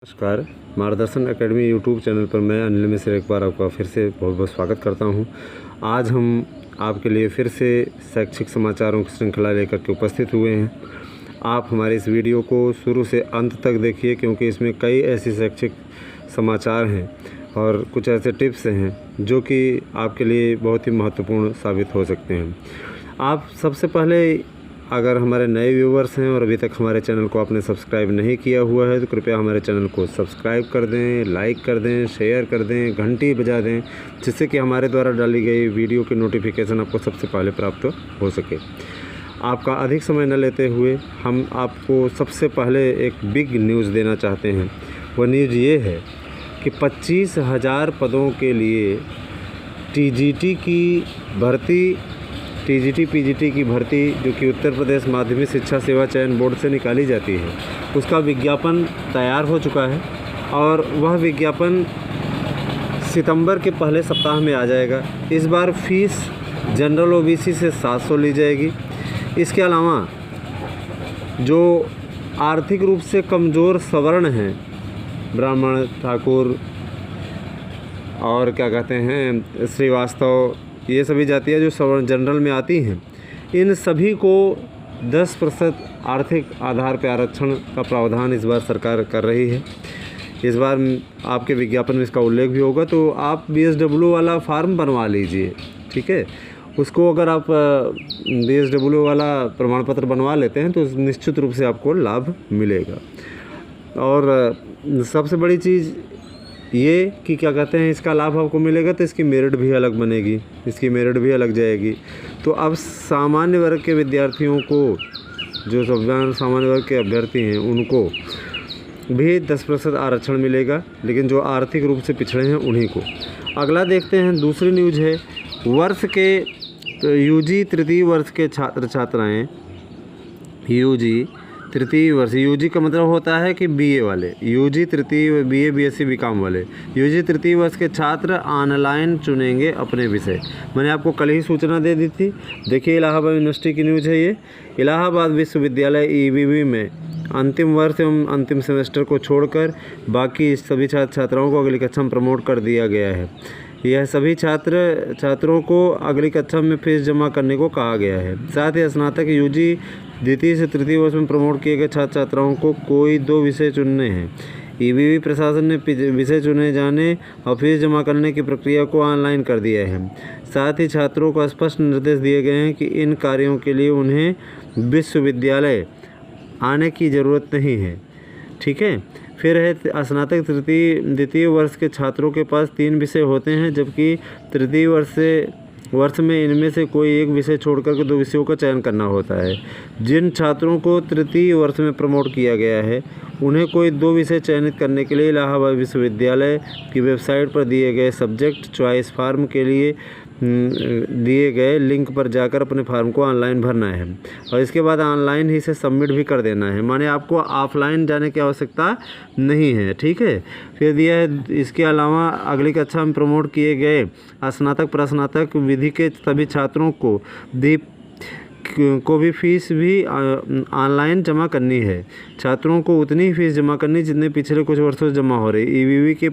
नमस्कार। मार्गदर्शन academy YouTube channel पर मैं अनिल मिश्र एक बार आपका फिर से बहुत बहुत स्वागत करता हूं। आज हम आपके लिए फिर से शैक्षिक समाचारों की श्रृंखला लेकर के उपस्थित हुए हैं। आप हमारे इस वीडियो को शुरू से अंत तक देखिए, क्योंकि इसमें कई ऐसी शैक्षिक समाचार हैं और कुछ ऐसे टिप्स हैं जो कि आपके लिए बहुत ही महत्वपूर्ण साबित हो सकते हैं। आप सबसे पहले, अगर हमारे नए व्यूवर्स हैं और अभी तक हमारे चैनल को आपने सब्सक्राइब नहीं किया हुआ है तो कृपया हमारे चैनल को सब्सक्राइब कर दें, लाइक कर दें, शेयर कर दें, घंटी बजा दें, जिससे कि हमारे द्वारा डाली गई वीडियो की नोटिफिकेशन आपको सबसे पहले प्राप्त हो सके। आपका अधिक समय न लेते हुए हम आपको सबसे पहले एक बिग न्यूज़ देना चाहते हैं। वह न्यूज़ ये है कि 25,000 पदों के लिए टीजीटी पीजीटी की भर्ती जो कि उत्तर प्रदेश माध्यमिक शिक्षा सेवा चयन बोर्ड से निकाली जाती है, उसका विज्ञापन तैयार हो चुका है और वह विज्ञापन सितंबर के पहले सप्ताह में आ जाएगा। इस बार फीस जनरल ओबीसी से 700 ली जाएगी। इसके अलावा जो आर्थिक रूप से कमज़ोर सवर्ण हैं, ब्राह्मण, ठाकुर और क्या कहते हैं श्रीवास्तव, ये सभी जातियाँ जो सवर्ण जनरल में आती हैं, इन सभी को 10% आर्थिक आधार पर आरक्षण का प्रावधान इस बार सरकार कर रही है। इस बार आपके विज्ञापन में इसका उल्लेख भी होगा, तो आप BSW वाला फार्म बनवा लीजिए, ठीक है। उसको अगर आप BSW वाला प्रमाण पत्र बनवा लेते हैं तो निश्चित रूप से आपको लाभ मिलेगा। और सबसे बड़ी चीज़ ये कि क्या कहते हैं, इसका लाभ आपको मिलेगा तो इसकी मेरिट भी अलग बनेगी, इसकी मेरिट भी अलग जाएगी। तो अब सामान्य वर्ग के विद्यार्थियों को, जो सामान्य वर्ग के अभ्यर्थी हैं, उनको भी 10% आरक्षण मिलेगा, लेकिन जो आर्थिक रूप से पिछड़े हैं उन्हीं को। अगला देखते हैं, दूसरी न्यूज़ है वर्ष के यूजी तृतीय वर्ष के छात्र छात्राएँ, यूजी तृतीय वर्ष, यूजी का मतलब होता है कि बीए वाले, यूजी तृतीय, बीए बीएससी बीकॉम वाले, यूजी तृतीय वर्ष के छात्र ऑनलाइन चुनेंगे अपने विषय। मैंने आपको कल ही सूचना दे दी थी। देखिए, इलाहाबाद यूनिवर्सिटी की न्यूज़ है ये। इलाहाबाद विश्वविद्यालय EBV में अंतिम वर्ष एवं अंतिम सेमेस्टर को छोड़कर बाकी सभी छात्र छात्राओं को अगली कक्षा में प्रमोट कर दिया गया है। यह सभी छात्रों को अगली कक्षा में फीस जमा करने को कहा गया है। साथ ही स्नातक यूजी द्वितीय से तृतीय वर्ष में प्रमोट किए गए छात्र छात्राओं को कोई 2 विषय चुनने हैं। EBV प्रशासन ने विषय चुने जाने और फीस जमा करने की प्रक्रिया को ऑनलाइन कर दिया है। साथ ही छात्रों को स्पष्ट निर्देश दिए गए हैं कि इन कार्यों के लिए उन्हें विश्वविद्यालय आने की ज़रूरत नहीं है, ठीक है। फिर है स्नातक द्वितीय वर्ष के छात्रों के पास 3 विषय होते हैं, जबकि तृतीय वर्ष में इनमें से कोई एक विषय छोड़कर के 2 विषयों का चयन करना होता है। जिन छात्रों को तृतीय वर्ष में प्रमोट किया गया है, उन्हें कोई 2 विषय चयनित करने के लिए इलाहाबाद विश्वविद्यालय की वेबसाइट पर दिए गए सब्जेक्ट चॉइस फार्म के लिए दिए गए लिंक पर जाकर अपने फार्म को ऑनलाइन भरना है और इसके बाद ऑनलाइन ही से सबमिट भी कर देना है। माने आपको ऑफलाइन जाने की आवश्यकता नहीं है, ठीक है। फिर दिया है, इसके अलावा अगली कक्षा में प्रमोट किए गए स्नातक प्रस्नातक विधि के सभी छात्रों को भी फीस भी ऑनलाइन जमा करनी है। छात्रों को उतनी ही फीस जमा करनी जितने पिछले कुछ वर्षों से जमा हो रही। EBV के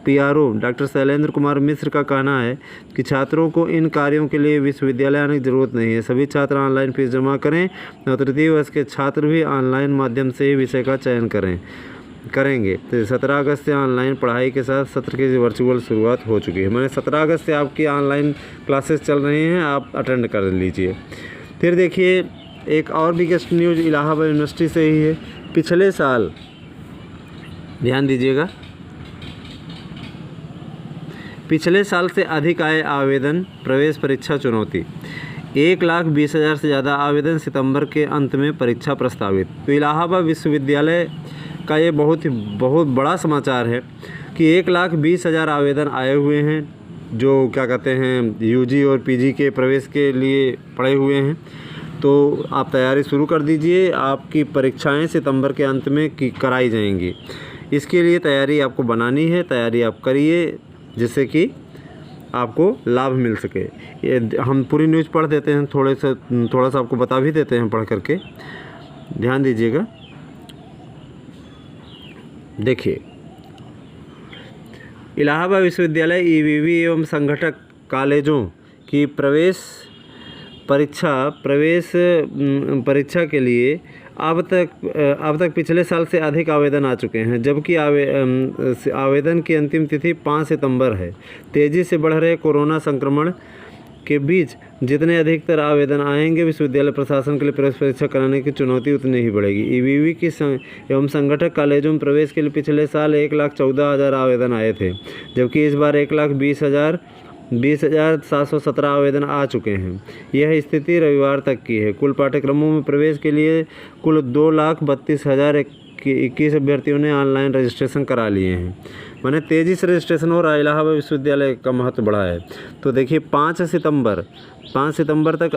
PRO डॉक्टर शैलेंद्र कुमार मिश्र का कहना है कि छात्रों को इन कार्यों के लिए विश्वविद्यालय आने की ज़रूरत नहीं है। सभी छात्र ऑनलाइन फीस जमा करें और तृतीय वर्ष के छात्र भी ऑनलाइन माध्यम से ही विषय का चयन करेंगे। तो 17 अगस्त से ऑनलाइन पढ़ाई के साथ सत्र की वर्चुअल शुरुआत हो चुकी है। मैंने 17 अगस्त से आपकी ऑनलाइन क्लासेस चल रही हैं, आप अटेंड कर लीजिए। फिर देखिए, एक और बिगेस्ट न्यूज़ इलाहाबाद यूनिवर्सिटी से ही है। पिछले साल, ध्यान दीजिएगा, पिछले साल से अधिक आए आवेदन, प्रवेश परीक्षा चुनौती। 1,20,000 से ज़्यादा आवेदन, सितंबर के अंत में परीक्षा प्रस्तावित। तो इलाहाबाद विश्वविद्यालय का ये बहुत बड़ा समाचार है कि 1,20,000 आवेदन आए हुए हैं, जो क्या कहते हैं यूजी और पीजी के प्रवेश के लिए पड़े हुए हैं। तो आप तैयारी शुरू कर दीजिए। आपकी परीक्षाएं सितंबर के अंत में कराई जाएंगी। इसके लिए तैयारी आपको बनानी है, तैयारी आप करिए, जिससे कि आपको लाभ मिल सके। ये हम पूरी न्यूज़ पढ़ देते हैं, थोड़ा सा आपको बता भी देते हैं पढ़ करके, ध्यान दीजिएगा। देखिए, इलाहाबाद विश्वविद्यालय ईवीवी एवं संघटक कॉलेजों की प्रवेश परीक्षा के लिए अब तक पिछले साल से अधिक आवेदन आ चुके हैं, जबकि आवेदन की अंतिम तिथि 5 सितंबर है। तेज़ी से बढ़ रहे कोरोना संक्रमण के बीच जितने अधिकतर आवेदन आएंगे, विश्वविद्यालय प्रशासन के लिए प्रवेश परीक्षा कराने की चुनौती उतनी ही बढ़ेगी। ईवीवी की एवं संगठक कॉलेजों में प्रवेश के लिए पिछले साल 1,14,000 आवेदन आए थे, जबकि इस बार 1,20,717 आवेदन आ चुके हैं। यह स्थिति रविवार तक की है। कुल पाठ्यक्रमों में प्रवेश के लिए कुल 2,32,021 अभ्यर्थियों ने ऑनलाइन रजिस्ट्रेशन करा लिए हैं। मैंने तेज़ी से रजिस्ट्रेशन हो रहा है, इलाहाबाद विश्वविद्यालय का महत्व बढ़ा है। तो देखिए 5 सितंबर तक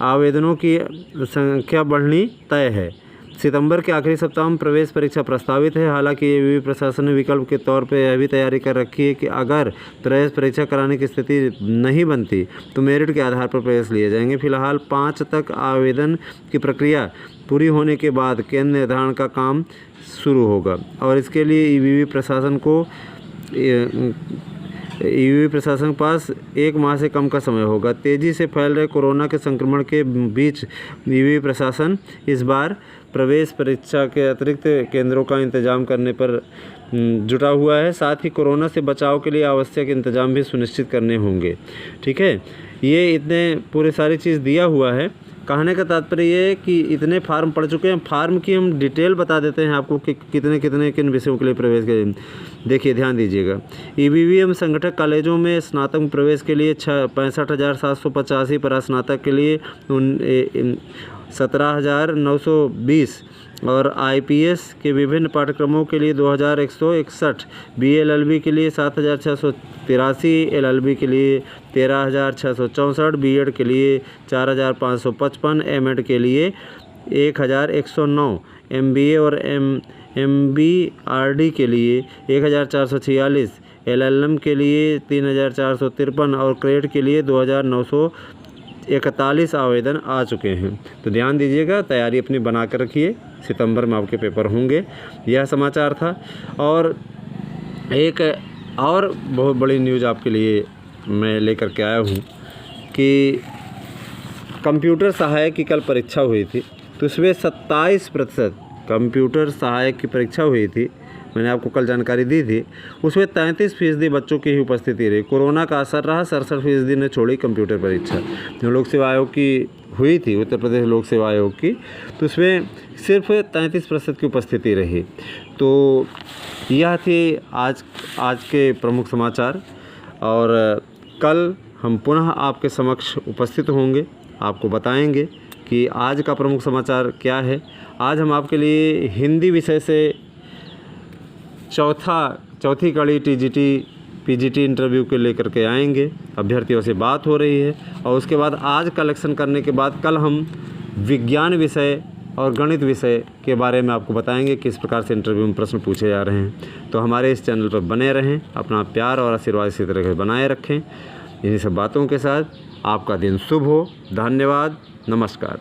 आवेदनों की संख्या बढ़नी तय है। सितंबर के आखिरी सप्ताह में प्रवेश परीक्षा प्रस्तावित है। हालांकि ईवीवी प्रशासन ने विकल्प के तौर पर यह भी तैयारी कर रखी है कि अगर प्रवेश परीक्षा कराने की स्थिति नहीं बनती तो मेरिट के आधार पर प्रवेश लिए जाएंगे। फिलहाल 5 तक आवेदन की प्रक्रिया पूरी होने के बाद केंद्र निर्धारण का काम शुरू होगा और इसके लिए ईवीवी प्रशासन के पास 1 माह से कम का समय होगा। तेज़ी से फैल रहे कोरोना के संक्रमण के बीच ईवीवी प्रशासन इस बार प्रवेश परीक्षा के अतिरिक्त केंद्रों का इंतजाम करने पर जुटा हुआ है। साथ ही कोरोना से बचाव के लिए आवश्यक इंतजाम भी सुनिश्चित करने होंगे। ठीक है, ये इतने पूरे सारी चीज़ दिया हुआ है। कहने का तात्पर्य ये है कि इतने फार्म पड़ चुके हैं। फार्म की हम डिटेल बता देते हैं आपको कि किन विषयों के लिए प्रवेश के। देखिए, ध्यान दीजिएगा। ईवीवी एवं संगठक कॉलेजों में स्नातक में प्रवेश के लिए 65,785, पर स्नातक के लिए 17,920 और आईपीएस के विभिन्न पाठ्यक्रमों के लिए 2,161, बीएलएलबी के लिए 7,683, एलएलबी के लिए 13,664, बीएड के लिए 4,555, एमएड के लिए 1,109, एमबीए और एमबीआरडी के लिए 1,446, एलएलएम के लिए 3,453 और क्रेड के लिए 2,941 आवेदन आ चुके हैं। तो ध्यान दीजिएगा, तैयारी अपनी बना कर रखिए। सितंबर में आपके पेपर होंगे। यह समाचार था। और एक और बहुत बड़ी न्यूज़ आपके लिए मैं लेकर के आया हूँ कि कंप्यूटर सहायक की कल परीक्षा हुई थी, तो उसमें 27% कंप्यूटर सहायक की परीक्षा हुई थी। मैंने आपको कल जानकारी दी थी। उसमें 33% बच्चों की ही उपस्थिति रही। कोरोना का असर रहा। 67% ने छोड़ी कंप्यूटर परीक्षा। जो लोक सेवा आयोग की हुई थी, उत्तर प्रदेश लोक सेवा आयोग की, तो उसमें सिर्फ 33% की उपस्थिति रही। तो यह थे आज के प्रमुख समाचार। और कल हम पुनः आपके समक्ष उपस्थित होंगे, आपको बताएंगे कि आज का प्रमुख समाचार क्या है। आज हम आपके लिए हिंदी विषय से चौथी कड़ी टीजीटी पीजीटी इंटरव्यू के लेकर के आएंगे। अभ्यर्थियों से बात हो रही है और उसके बाद आज कलेक्शन करने के बाद कल हम विज्ञान विषय और गणित विषय के बारे में आपको बताएंगे किस प्रकार से इंटरव्यू में प्रश्न पूछे जा रहे हैं। तो हमारे इस चैनल पर बने रहें, अपना प्यार और आशीर्वाद इसी तरह से बनाए रखें। इन्हीं सब बातों के साथ आपका दिन शुभ हो। धन्यवाद, नमस्कार।